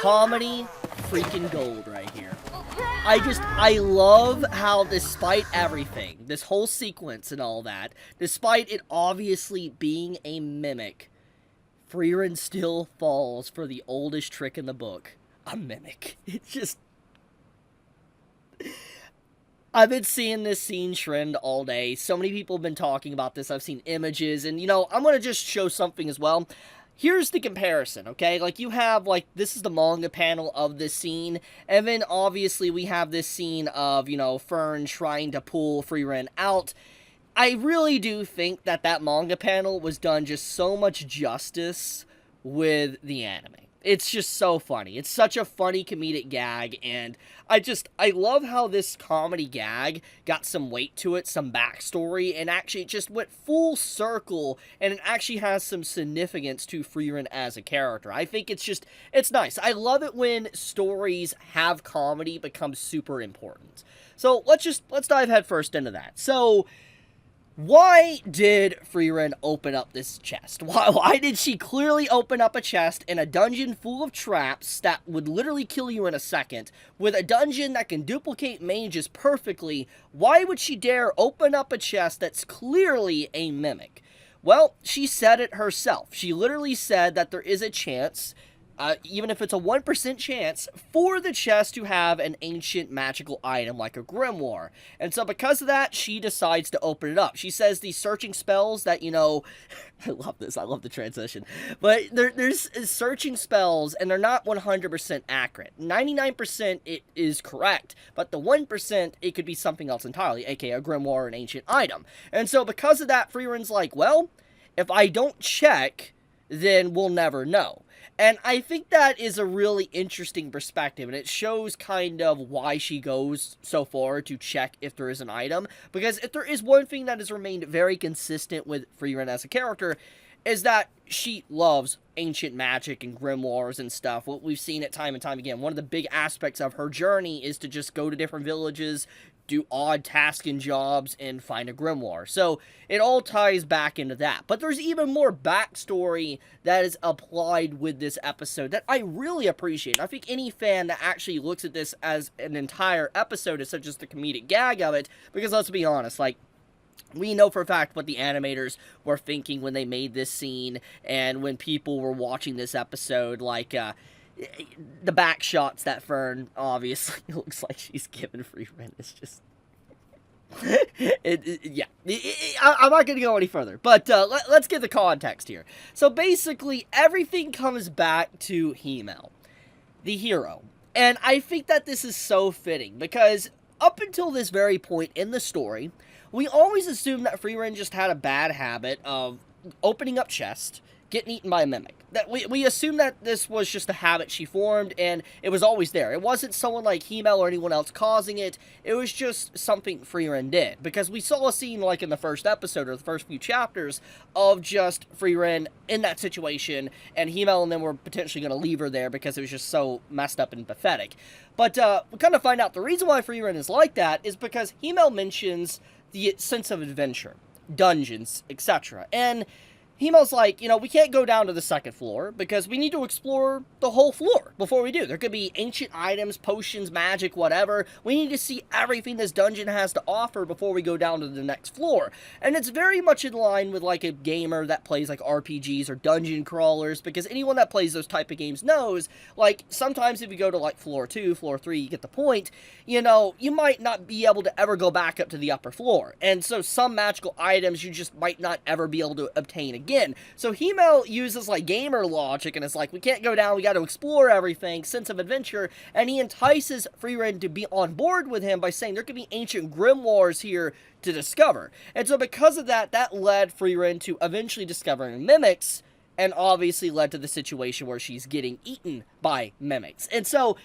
Comedy freaking gold right here. I love how despite everything, this whole sequence and all that, despite it obviously being a mimic, Frieren still falls for the oldest trick in the book, a mimic. It's just... I've been seeing this scene trend all day. So many people have been talking about this. I've seen images, and, you know, I'm going to just show something as well. Here's the comparison, okay? Like, you have, like, this is the manga panel of this scene, and then, obviously, we have this scene of, you know, Fern trying to pull Frieren out. I really do think that that manga panel was done just so much justice with the anime. It's just so funny. It's such a funny comedic gag, and I love how this comedy gag got some weight to it, some backstory, and actually it just went full circle, and it actually has some significance to Frieren as a character. I think it's nice. I love it when stories have comedy become super important. So let's dive headfirst into that. So, why did Frieren open up this chest? Why did she clearly open up a chest in a dungeon full of traps that would literally kill you in a second, with a dungeon that can duplicate mages perfectly? Why would she dare open up a chest that's clearly a mimic? Well, she said it herself. She literally said that there is a chance, even if it's a 1% chance, for the chest to have an ancient magical item like a grimoire. And so because of that, she decides to open it up. She says these searching spells that, you know, I love this, I love the transition, but there's searching spells, and they're not 100% accurate. 99% it is correct, but the 1% it could be something else entirely, aka a grimoire or an ancient item. And so because of that, Frieren's like, well, if I don't check, then we'll never know. And I think that is a really interesting perspective, and it shows kind of why she goes so far to check if there is an item. Because if there is one thing that has remained very consistent with Frieren as a character, is that she loves ancient magic and grimoires and stuff. We've seen it time and time again. One of the big aspects of her journey is to just go to different villages, do odd tasks and jobs, and find a grimoire. So it all ties back into that. But there's even more backstory that is applied with this episode that I really appreciate. I think any fan that actually looks at this as an entire episode instead of just the comedic gag of it, because let's be honest, like, we know for a fact what the animators were thinking when they made this scene, and when people were watching this episode, like, the backshots that Fern obviously looks like she's giving Frieren. It's just... yeah. I'm not going to go any further, but let's get the context here. So basically, everything comes back to Himmel, the hero. And I think that this is so fitting, because up until this very point in the story, we always assumed that Frieren just had a bad habit of opening up chests, getting eaten by a mimic. That we assumed that this was just a habit she formed, and it was always there. It wasn't someone like Himmel or anyone else causing it. It was just something Frieren did. Because we saw a scene, like in the first episode, or the first few chapters, of just Frieren in that situation, and Himmel and them were potentially going to leave her there because it was just so messed up and pathetic. But we kind of find out the reason why Frieren is like that is because Himmel mentions the sense of adventure, dungeons, etc. And Himmel's like, you know, we can't go down to the second floor because we need to explore the whole floor before we do. There could be ancient items, potions, magic, whatever. We need to see everything this dungeon has to offer before we go down to the next floor. And it's very much in line with, like, a gamer that plays, like, RPGs or dungeon crawlers, because anyone that plays those type of games knows, like, sometimes if you go to, like, floor 2, floor 3, you get the point, you know, you might not be able to ever go back up to the upper floor. And so some magical items you just might not ever be able to obtain again. So Himmel uses, like, gamer logic, and it's like, we can't go down, we got to explore everything, sense of adventure, and he entices Frieren to be on board with him by saying there could be ancient grimoires here to discover. And so because of that, that led Frieren to eventually discovering mimics, and obviously led to the situation where she's getting eaten by mimics. And so,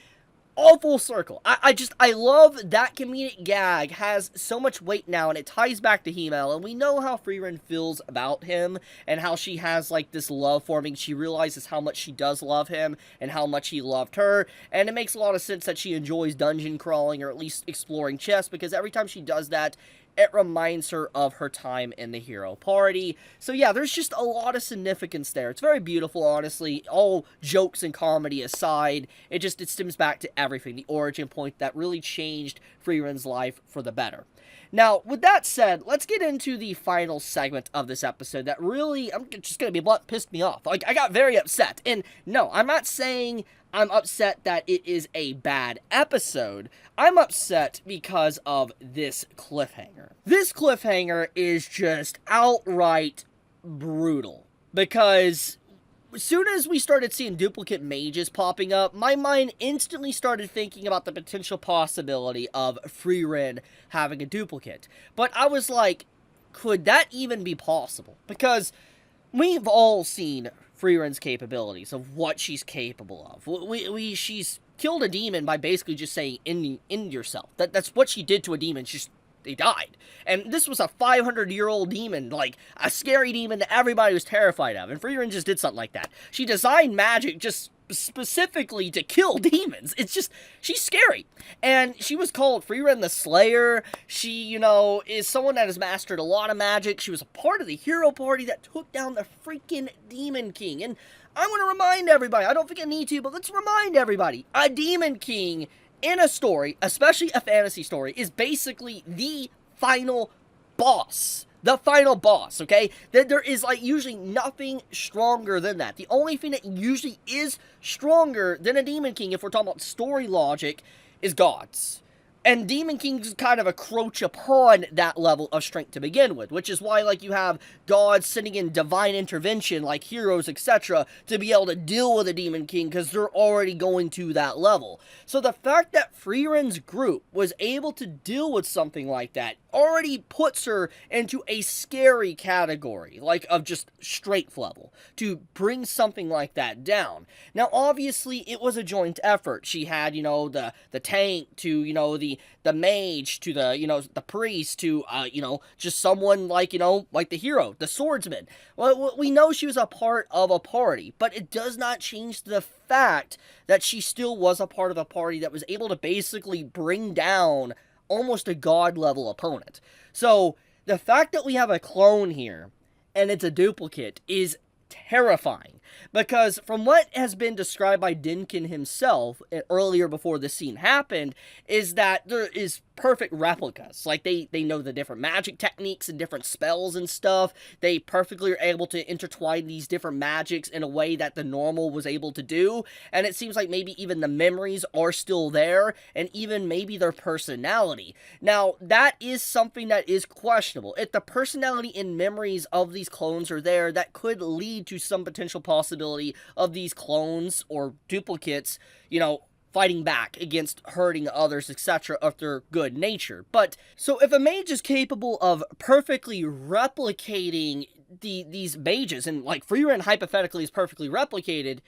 all full circle. I love that comedic gag has so much weight now, and it ties back to Himmel, and we know how Frieren feels about him, and how she has, like, this love for him. She realizes how much she does love him, and how much he loved her, and it makes a lot of sense that she enjoys dungeon crawling, or at least exploring chests, because every time she does that, it reminds her of her time in the hero party. So yeah, there's just a lot of significance there. It's very beautiful, honestly. All jokes and comedy aside, it stems back to everything, the origin point that really changed Frieren's life for the better. Now, with that said, let's get into the final segment of this episode that really, I'm just going to be blunt, pissed me off. Like, I got very upset. And no, I'm not saying I'm upset that it is a bad episode. I'm upset because of this cliffhanger. This cliffhanger is just outright brutal. Because as soon as we started seeing duplicate mages popping up, my mind instantly started thinking about the potential possibility of Frieren having a duplicate. But I was like, could that even be possible? Because we've all seen Frieren's capabilities, of what she's capable of. She's killed a demon by basically just saying, "in yourself." That's what she did to a demon. They died. And this was a 500-year-old demon, like a scary demon that everybody was terrified of. And Frieren just did something like that. She designed magic just specifically to kill demons. She's scary. And she was called Frieren the Slayer. She, is someone that has mastered a lot of magic. She was a part of the hero party that took down the freaking Demon King. And I want to remind everybody, I don't think I need to, but let's remind everybody, a Demon King in a story, especially a fantasy story, is basically the final boss. The final boss, okay? There is, usually nothing stronger than that. The only thing that usually is stronger than a Demon King, if we're talking about story logic, is gods. And Demon Kings kind of encroach upon that level of strength to begin with, which is why, you have gods sitting in divine intervention, like heroes, etc., to be able to deal with a Demon King, because they're already going to that level. So the fact that Frieren's group was able to deal with something like that already puts her into a scary category, of just strength level, to bring something like that down. Now, obviously, it was a joint effort. She had, the tank to, the mage to the priest to, just someone like the hero, the swordsman. Well, we know she was a part of a party, but it does not change the fact that she still was a part of a party that was able to basically bring down almost a god-level opponent. So, the fact that we have a clone here, and it's a duplicate, is terrifying. Because from what has been described by Dinkin himself earlier before this scene happened, is that there is perfect replicas. They know the different magic techniques and different spells and stuff. They perfectly are able to intertwine these different magics in a way that the normal was able to do. And it seems like maybe even the memories are still there, and even maybe their personality. Now, that is something that is questionable. If the personality and memories of these clones are there, that could lead to some potential possibility of these clones or duplicates, fighting back against hurting others, etc., of their good nature. But, so if a mage is capable of perfectly replicating these mages, and Frieren hypothetically is perfectly replicated,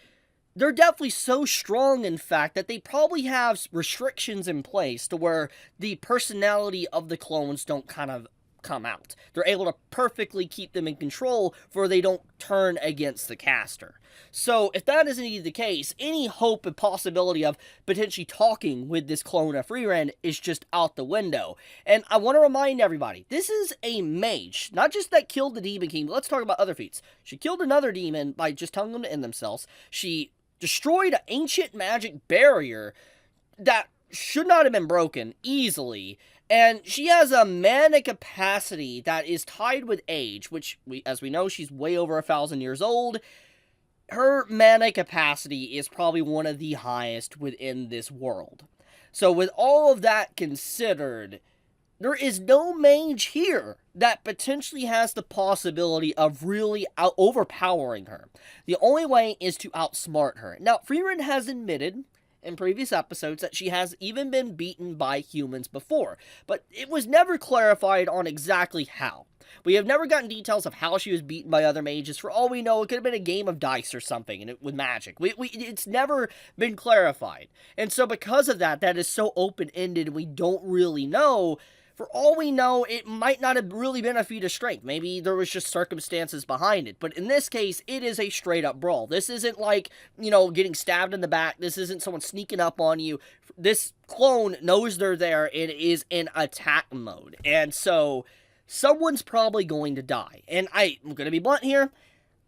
they're definitely so strong, in fact, that they probably have restrictions in place to where the personality of the clones don't kind of come out. They're able to perfectly keep them in control for they don't turn against the caster. So if that is indeed the case, any hope and possibility of potentially talking with this clone of Frieren is just out the window. And I want to remind everybody, this is a mage, not just that killed the Demon King, but let's talk about other feats. She killed another demon by just telling them to end themselves. She destroyed an ancient magic barrier that should not have been broken easily. And she has a mana capacity that is tied with age, which, as we know, she's way over 1,000 years old. Her mana capacity is probably one of the highest within this world. So with all of that considered, there is no mage here that potentially has the possibility of really overpowering her. The only way is to outsmart her. Now, Frieren has admitted in previous episodes that she has even been beaten by humans before, but it was never clarified on exactly how. We have never gotten details of how she was beaten by other mages. For all we know, it could have been a game of dice or something, and with magic. It's never been clarified. And so because of that, that is so open-ended, we don't really know. For all we know, it might not have really been a feat of strength. Maybe there was just circumstances behind it. But in this case, it is a straight up brawl. This isn't like, getting stabbed in the back. This isn't someone sneaking up on you. This clone knows they're there and is in attack mode. And so, someone's probably going to die. And I'm going to be blunt here.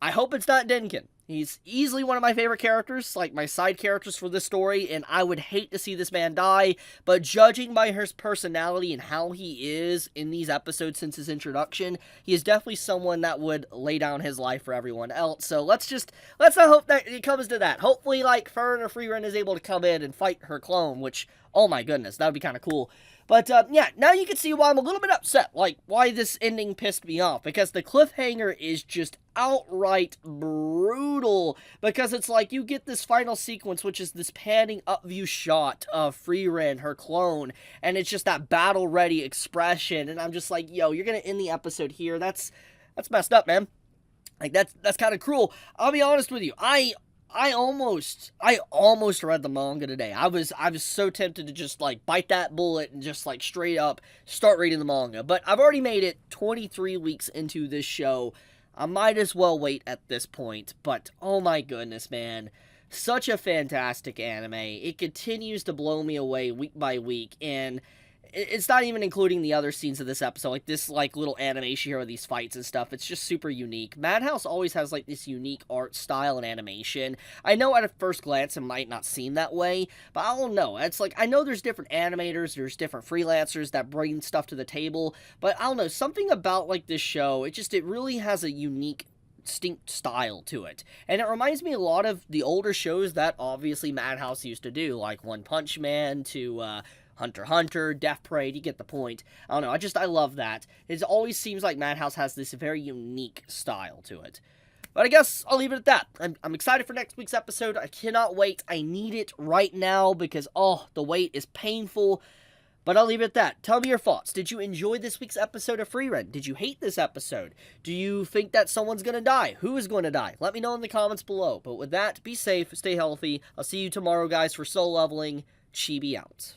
I hope it's not Denkin. He's easily one of my favorite characters, like my side characters for this story, and I would hate to see this man die, but judging by his personality and how he is in these episodes since his introduction, he is definitely someone that would lay down his life for everyone else. So let's not hope that it comes to that. Hopefully, like, Fern or Frieren is able to come in and fight her clone, which, oh my goodness, that would be kind of cool. But, yeah, now you can see why I'm a little bit upset, like, why this ending pissed me off, because the cliffhanger is just outright brutal, because it's like, you get this final sequence, which is this panning up view shot of Frieren, her clone, and it's just that battle-ready expression, and I'm just like, yo, you're gonna end the episode here, that's messed up, man. Like, that's kind of cruel. I'll be honest with you, I almost read the manga today. I was so tempted to just, like, bite that bullet and just, like, straight up start reading the manga. But I've already made it 23 weeks into this show. I might as well wait at this point. But, oh my goodness, man. Such a fantastic anime. It continues to blow me away week by week. And it's not even including the other scenes of this episode, like this, like, little animation here with these fights and stuff. It's just super unique. Madhouse always has, like, this unique art style and animation. I know at a first glance it might not seem that way, but I don't know. It's like, I know there's different animators, there's different freelancers that bring stuff to the table, but I don't know, something about, like, this show, it really has a unique, distinct style to it. And it reminds me a lot of the older shows that obviously Madhouse used to do, like One Punch Man to, Hunter x Hunter, Death Parade, you get the point. I don't know, I love that. It always seems like Madhouse has this very unique style to it. But I guess I'll leave it at that. I'm excited for next week's episode. I cannot wait. I need it right now because, the wait is painful. But I'll leave it at that. Tell me your thoughts. Did you enjoy this week's episode of Frieren? Did you hate this episode? Do you think that someone's going to die? Who is going to die? Let me know in the comments below. But with that, be safe, stay healthy. I'll see you tomorrow, guys, for Soul Leveling. Chibi out.